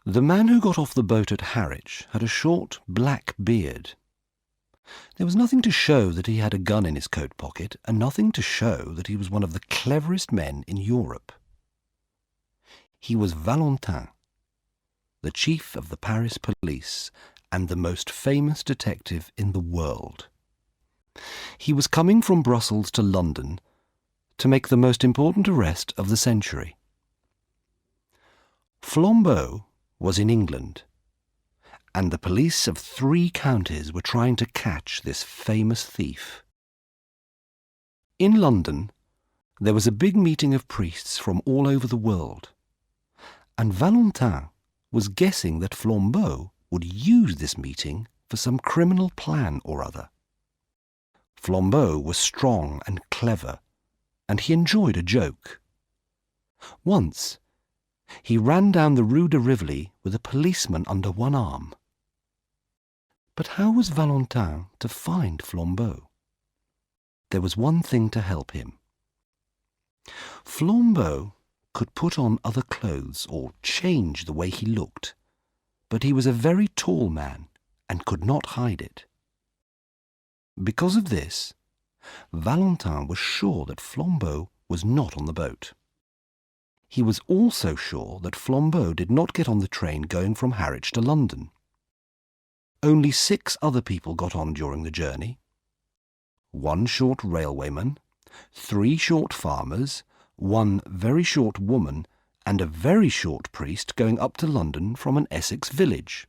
The man who got off the boat at Harwich had a short black beard. There was nothing to show that he had a gun in his coat pocket, and nothing to show that he was one of the cleverest men in Europe. He was Valentin, the chief of the Paris police and the most famous detective in the world. He was coming from Brussels to London to make the most important arrest of the century. Flambeau was in England, and the police of 3 counties were trying to catch this famous thief. In London, there was a big meeting of priests from all over the world, and Valentin was guessing that Flambeau would use this meeting for some criminal plan or other. Flambeau was strong and clever, and he enjoyed a joke. Once, he ran down the Rue de Rivoli with a policeman under one arm. But how was Valentin to find Flambeau? There was one thing to help him. Flambeau could put on other clothes or change the way he looked, but he was a very tall man and could not hide it. Because of this, Valentin was sure that Flambeau was not on the boat. He was also sure that Flambeau did not get on the train going from Harwich to London. Only 6 other people got on during the journey. 1 short railwayman, 3 short farmers, 1 very short woman, and a very short priest going up to London from an Essex village.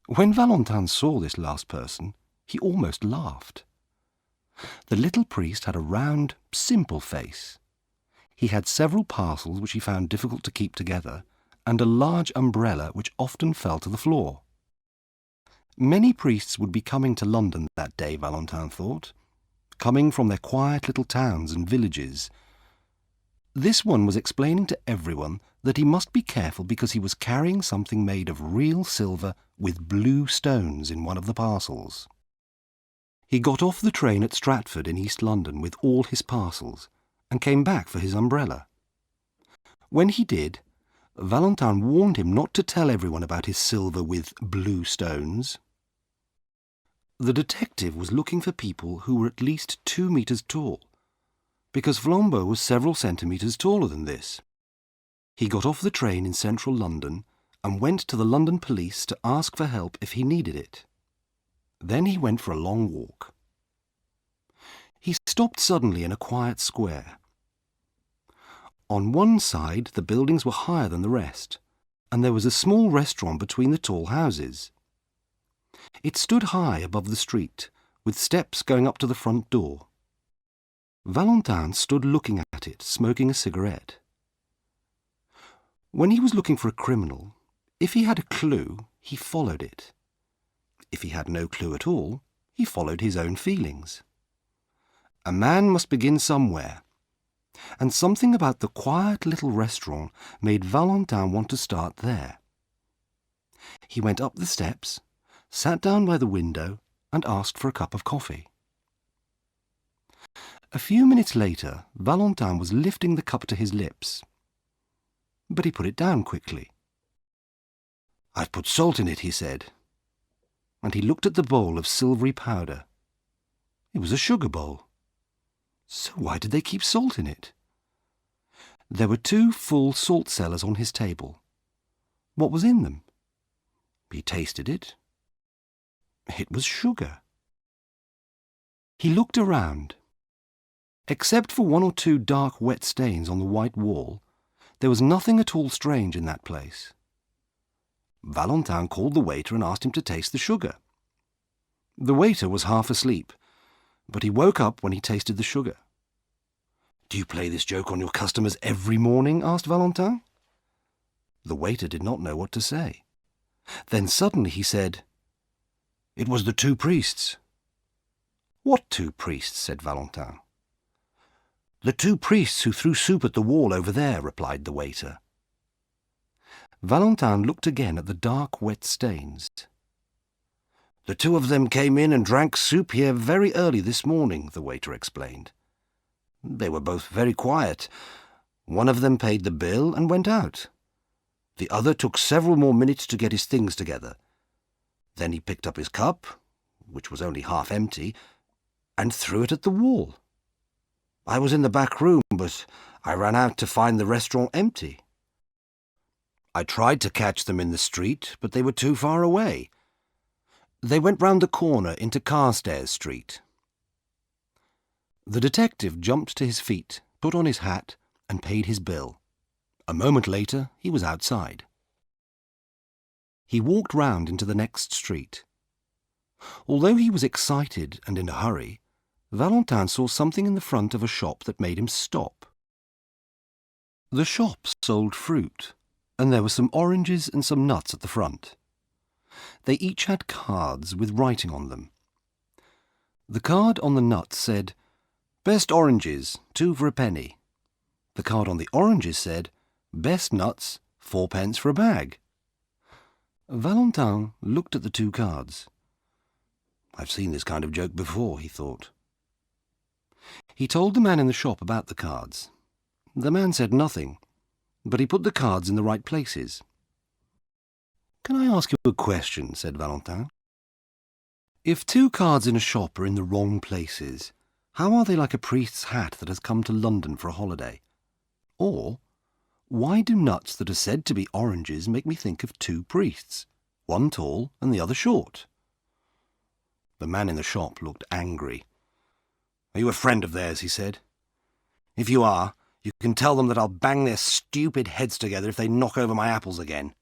When Valentin saw this last person, he almost laughed. The little priest had a round, simple face. He had several parcels which he found difficult to keep together, and a large umbrella which often fell to the floor. Many priests would be coming to London that day, Valentin thought, coming from their quiet little towns and villages. This one was explaining to everyone that he must be careful because he was carrying something made of real silver with blue stones in one of the parcels. He got off the train at Stratford in East London with all his parcels, and came back for his umbrella. When he did, Valentin warned him not to tell everyone about his silver with blue stones. The detective was looking for people who were at least 2 meters tall, because Flambeau was several centimetres taller than this. He got off the train in central London and went to the London police to ask for help if he needed it. Then he went for a long walk. He stopped suddenly in a quiet square. On one side the buildings were higher than the rest, and there was a small restaurant between the tall houses. It stood high above the street, with steps going up to the front door. Valentin stood looking at it, smoking a cigarette. When he was looking for a criminal, if he had a clue, he followed it. If he had no clue at all, he followed his own feelings. A man must begin somewhere, and something about the quiet little restaurant made Valentin want to start there. He went up the steps, sat down by the window, and asked for a cup of coffee. A few minutes later, Valentin was lifting the cup to his lips, but he put it down quickly. "I've put salt in it," he said, and he looked at the bowl of silvery powder. It was a sugar bowl. So why did they keep salt in it? There were 2 full salt cellars on his table. What was in them? He tasted it. It was sugar. He looked around. Except for 1 or 2 dark wet stains on the white wall, there was nothing at all strange in that place. Valentin called the waiter and asked him to taste the sugar. The waiter was half asleep, but he woke up when he tasted the sugar. "Do you play this joke on your customers every morning?" asked Valentin. The waiter did not know what to say. Then suddenly he said, "It was the 2 priests." "What 2 priests?" said Valentin. "The 2 priests who threw soup at the wall over there," replied the waiter. Valentin looked again at the dark wet stains. "The 2 of them came in and drank soup here very early this morning," the waiter explained. "They were both very quiet. One of them paid the bill and went out. The other took several more minutes to get his things together. Then he picked up his cup, which was only half empty, and threw it at the wall. I was in the back room, but I ran out to find the restaurant empty. I tried to catch them in the street, but they were too far away. They went round the corner into Carstairs Street. The detective jumped to his feet, put on his hat, and paid his bill. A moment later, he was outside. He walked round into the next street. Although he was excited and in a hurry, Valentin saw something in the front of a shop that made him stop. The shop sold fruit, and there were some oranges and some nuts at the front. They each had cards with writing on them. The card on the nuts said, "Best oranges, 2 for a penny." The card on the oranges said, "Best nuts, 4 pence for a bag." Valentin looked at the 2 cards. "I've seen this kind of joke before," he thought. He told the man in the shop about the cards. The man said nothing, but he put the cards in the right places. "Can I ask you a question?" said Valentin. "If 2 cards in a shop are in the wrong places, how are they like a priest's hat that has come to London for a holiday? Or, why do nuts that are said to be oranges make me think of 2 priests, one tall and the other short?" The man in the shop looked angry. "Are you a friend of theirs?" he said. "If you are, you can tell them that I'll bang their stupid heads together if they knock over my apples again."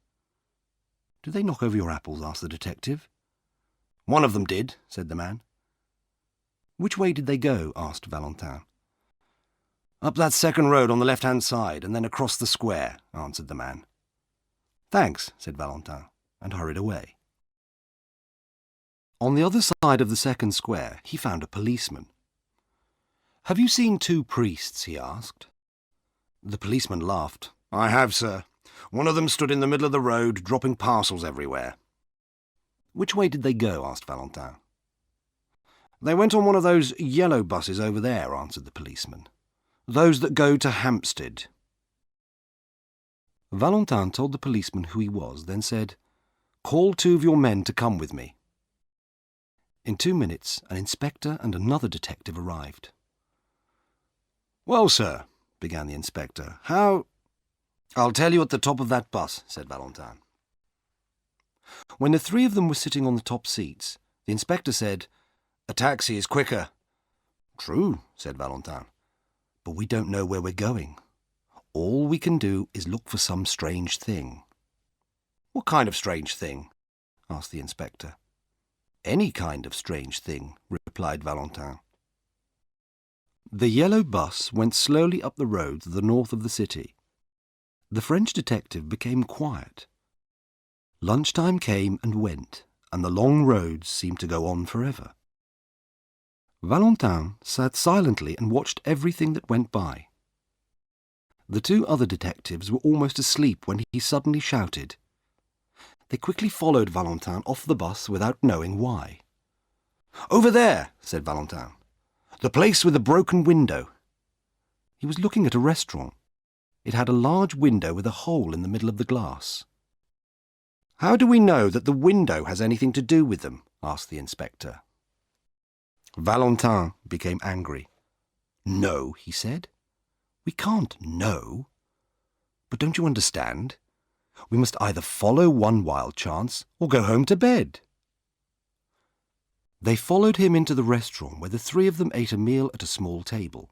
"Do they knock over your apples?" asked the detective. "One of them did," said the man. "Which way did they go?" asked Valentin. "Up that second road on the left-hand side, and then across the square," answered the man. "Thanks," said Valentin, and hurried away. On the other side of the second square, he found a policeman. "Have you seen 2 priests?" he asked. The policeman laughed. "I have, sir. One of them stood in the middle of the road, dropping parcels everywhere." "Which way did they go?" asked Valentin. "They went on one of those yellow buses over there," answered the policeman. "Those that go to Hampstead." Valentin told the policeman who he was, then said, "Call 2 of your men to come with me." In 2 minutes, an inspector and another detective arrived. "Well, sir," began the inspector, "how—" "I'll tell you at the top of that bus," said Valentin. When the 3 of them were sitting on the top seats, the inspector said, "A taxi is quicker." "True," said Valentin, "but we don't know where we're going. All we can do is look for some strange thing." "What kind of strange thing?" asked the inspector. "Any kind of strange thing," replied Valentin. The yellow bus went slowly up the road to the north of the city. The French detective became quiet. Lunchtime came and went, and the long roads seemed to go on forever. Valentin sat silently and watched everything that went by. The 2 other detectives were almost asleep when he suddenly shouted. They quickly followed Valentin off the bus without knowing why. "Over there," said Valentin. "The place with the broken window." He was looking at a restaurant. It had a large window with a hole in the middle of the glass. "How do we know that the window has anything to do with them?" asked the inspector. Valentin became angry. "No," he said. "We can't know. But don't you understand? We must either follow one wild chance or go home to bed." They followed him into the restaurant where the 3 of them ate a meal at a small table.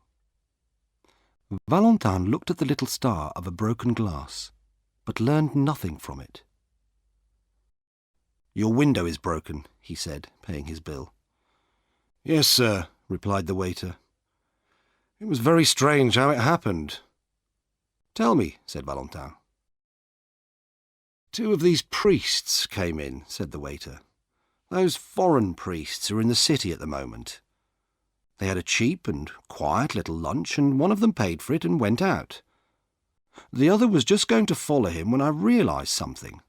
Valentin looked at the little star of a broken glass, but learned nothing from it. "Your window is broken," he said, paying his bill. "Yes, sir," replied the waiter. "It was very strange how it happened." "Tell me," said Valentin. "2 of these priests came in," said the waiter. "Those foreign priests who are in the city at the moment. They had a cheap and quiet little lunch, and one of them paid for it and went out. The other was just going to follow him when I realised something.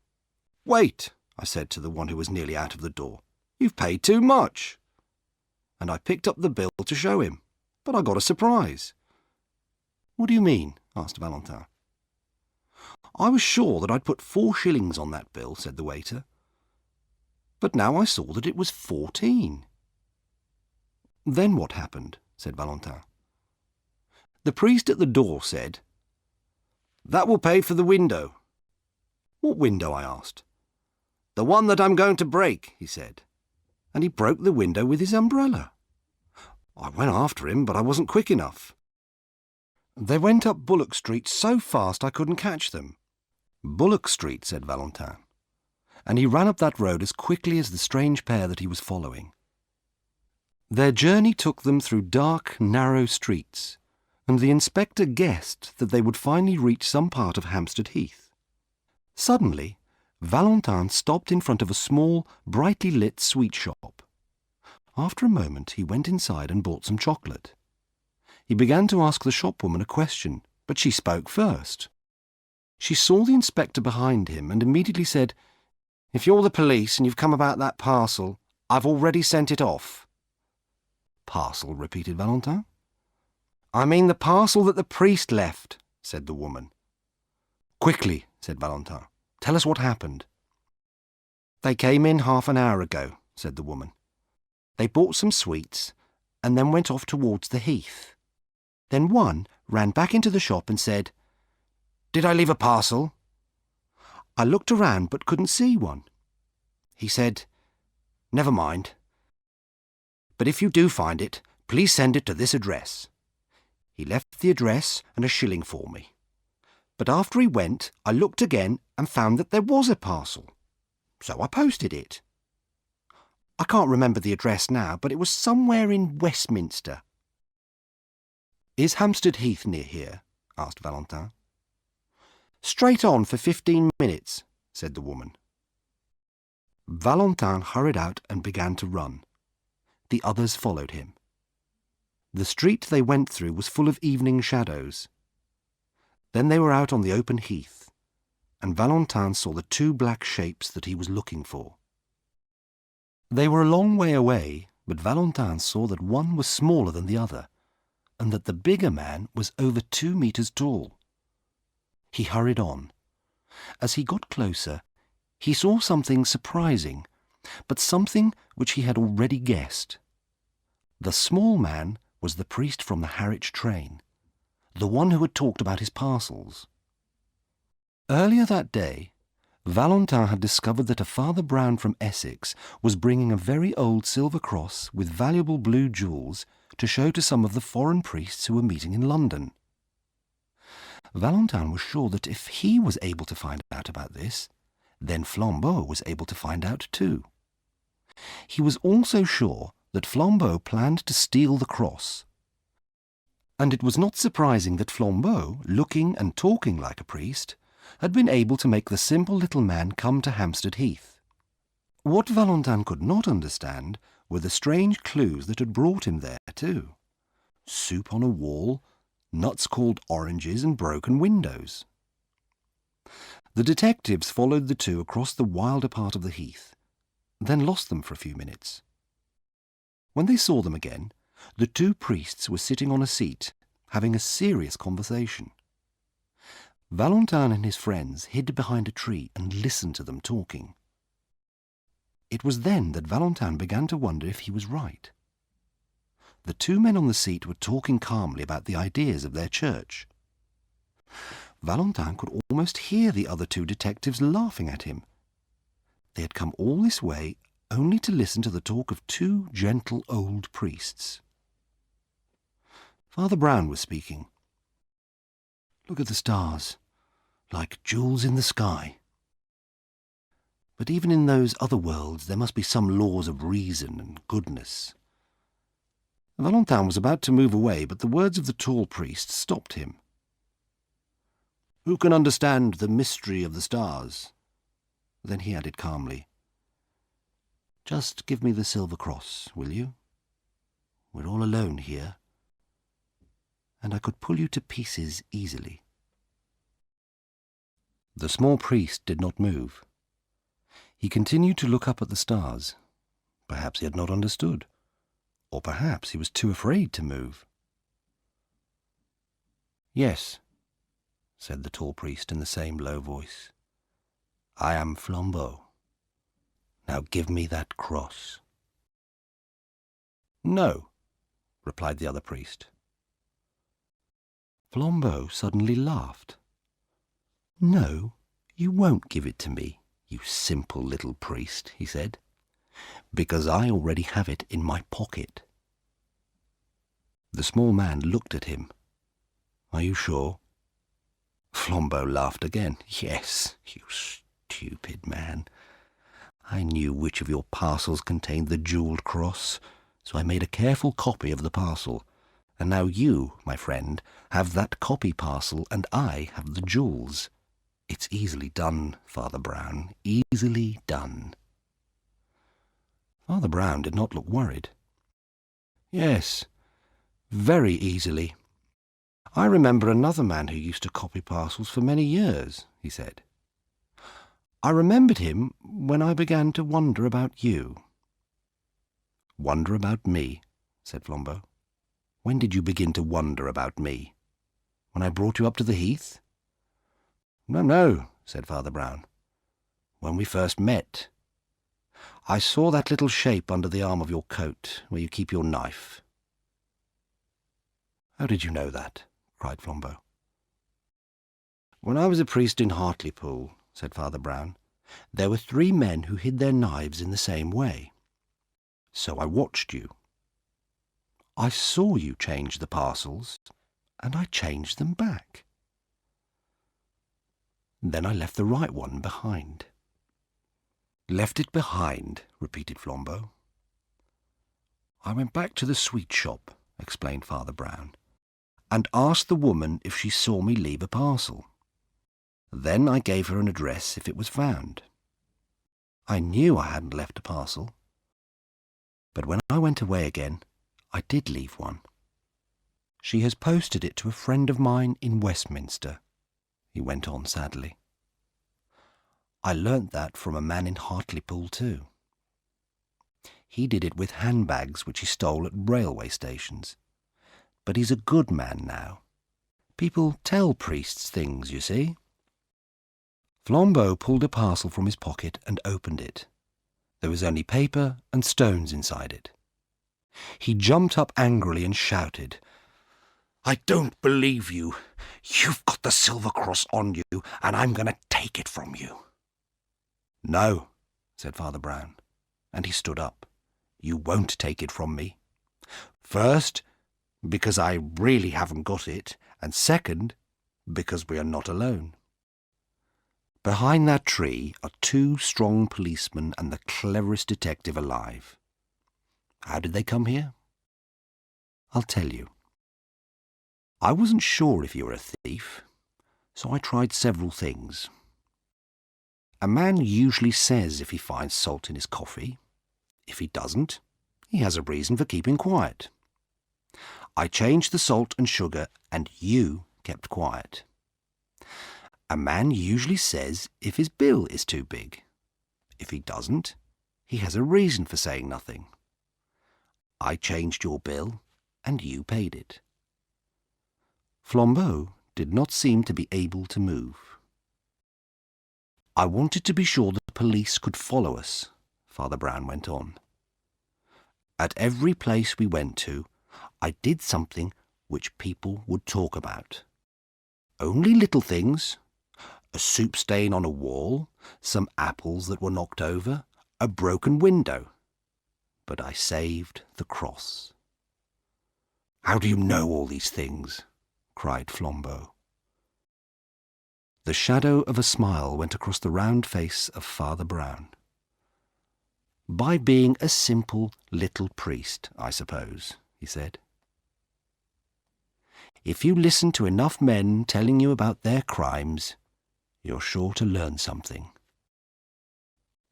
'Wait,' I said to the one who was nearly out of the door. 'You've paid too much.' And I picked up the bill to show him, but I got a surprise." "What do you mean?" asked Valentin. I was sure that I'd put 4 shillings on that bill, said the waiter. But now I saw that it was 14. Then what happened? Said Valentin. The priest at the door said, That will pay for the window. What window? I asked. The one that I'm going to break, he said. And he broke the window with his umbrella. I went after him, but I wasn't quick enough. They went up Bullock Street so fast I couldn't catch them. Bullock Street, said Valentin, and he ran up that road as quickly as the strange pair that he was following. Their journey took them through dark, narrow streets, and the inspector guessed that they would finally reach some part of Hampstead Heath. Suddenly, Valentin stopped in front of a small, brightly lit sweet shop. After a moment, he went inside and bought some chocolate. He began to ask the shopwoman a question, but she spoke first. She saw the inspector behind him and immediately said, If you're the police and you've come about that parcel, I've already sent it off. Parcel, repeated Valentin. I mean the parcel that the priest left, said the woman. Quickly, said Valentin. Tell us what happened. They came in half an hour ago, said the woman. They bought some sweets and then went off towards the heath. Then one ran back into the shop and said, Did I leave a parcel? I looked around but couldn't see one. He said, Never mind. But if you do find it, please send it to this address. He left the address and a shilling for me. But after he went, I looked again and found that there was a parcel. So I posted it. I can't remember the address now, but it was somewhere in Westminster. Is Hampstead Heath near here? Asked Valentin. Straight on for 15 minutes, said the woman. Valentin hurried out and began to run. The others followed him. The street they went through was full of evening shadows. Then they were out on the open heath, and Valentin saw the 2 black shapes that he was looking for. They were a long way away, but Valentin saw that one was smaller than the other, and that the bigger man was over 2 meters tall. He hurried on. As he got closer, he saw something surprising, but something which he had already guessed. The small man was the priest from the Harwich train, the one who had talked about his parcels. Earlier that day, Valentin had discovered that a Father Brown from Essex was bringing a very old silver cross with valuable blue jewels to show to some of the foreign priests who were meeting in London. Valentin was sure that if he was able to find out about this, then Flambeau was able to find out too. He was also sure that Flambeau planned to steal the cross. And it was not surprising that Flambeau, looking and talking like a priest, had been able to make the simple little man come to Hampstead Heath. What Valentin could not understand were the strange clues that had brought him there too. Soup on a wall, nuts called oranges, and broken windows. The detectives followed the 2 across the wilder part of the heath, then lost them for a few minutes. When they saw them again, the 2 priests were sitting on a seat, having a serious conversation. Valentin and his friends hid behind a tree and listened to them talking. It was then that Valentin began to wonder if he was right. The 2 men on the seat were talking calmly about the ideas of their church. Valentin could almost hear the other 2 detectives laughing at him. They had come all this way only to listen to the talk of 2 gentle old priests. Father Brown was speaking. Look at the stars, like jewels in the sky. But even in those other worlds there must be some laws of reason and goodness. Valentin was about to move away, but the words of the tall priest stopped him. Who can understand the mystery of the stars? Then he added calmly, Just give me the silver cross, will you? We're all alone here, and I could pull you to pieces easily. The small priest did not move. He continued to look up at the stars. Perhaps he had not understood, or perhaps he was too afraid to move. Yes, said the tall priest in the same low voice. "I am Flambeau. Now give me that cross." "No," replied the other priest. Flambeau suddenly laughed. "No, you won't give it to me, you simple little priest," he said, "because I already have it in my pocket." The small man looked at him. "Are you sure?" Flambeau laughed again. "Yes, you stupid man. I knew which of your parcels contained the jewelled cross, so I made a careful copy of the parcel. And now you, my friend, have that copy parcel, and I have the jewels. It's easily done, Father Brown, easily done." Father Brown did not look worried. "Yes, very easily. I remember another man who used to copy parcels for many years," he said. "I remembered him when I began to wonder about you." "Wonder about me?" said Flambeau. "When did you begin to wonder about me? When I brought you up to the Heath?" No, said Father Brown. "When we first met. I saw that little shape under the arm of your coat, where you keep your knife." "How did you know that?" cried Flambeau. "When I was a priest in Hartlepool," said Father Brown, "there were 3 men who hid their knives in the same way. So I watched you. I saw you change the parcels, and I changed them back. Then I left the right one behind." "Left it behind," repeated Flambeau. "I went back to the sweet shop," explained Father Brown, "and asked the woman if she saw me leave a parcel. Then I gave her an address if it was found. I knew I hadn't left a parcel. But when I went away again, I did leave one. She has posted it to a friend of mine in Westminster," he went on sadly. "I learnt that from a man in Hartlepool too. He did it with handbags which he stole at railway stations. But he's a good man now. People tell priests things, you see." Flambeau pulled a parcel from his pocket and opened it. There was only paper and stones inside it. He jumped up angrily and shouted, "I don't believe you. You've got the silver cross on you, and I'm going to take it from you." "No," said Father Brown, and he stood up. "You won't take it from me. First, because I really haven't got it, and second, because we are not alone. Behind that tree are 2 strong policemen and the cleverest detective alive. How did they come here? I'll tell you. I wasn't sure if you were a thief, so I tried several things. A man usually says if he finds salt in his coffee. If he doesn't, he has a reason for keeping quiet. I changed the salt and sugar, and you kept quiet. A man usually says if his bill is too big. If he doesn't, he has a reason for saying nothing. I changed your bill, and you paid it." Flambeau did not seem to be able to move. "I wanted to be sure the police could follow us," Father Brown went on. "At every place we went to, I did something which people would talk about. Only little things. A soup stain on a wall, some apples that were knocked over, a broken window. But I saved the cross." "How do you know all these things?" cried Flambeau. The shadow of a smile went across the round face of Father Brown. "By being a simple little priest, I suppose," he said. "If you listen to enough men telling you about their crimes, you're sure to learn something."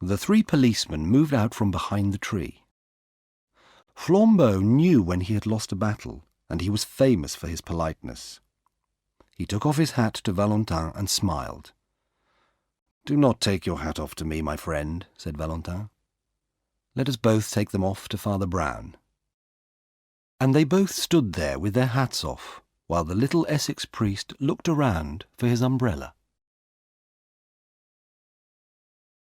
The 3 policemen moved out from behind the tree. Flambeau knew when he had lost a battle, and he was famous for his politeness. He took off his hat to Valentin and smiled. "Do not take your hat off to me, my friend," said Valentin. "Let us both take them off to Father Brown." And they both stood there with their hats off, while the little Essex priest looked around for his umbrella.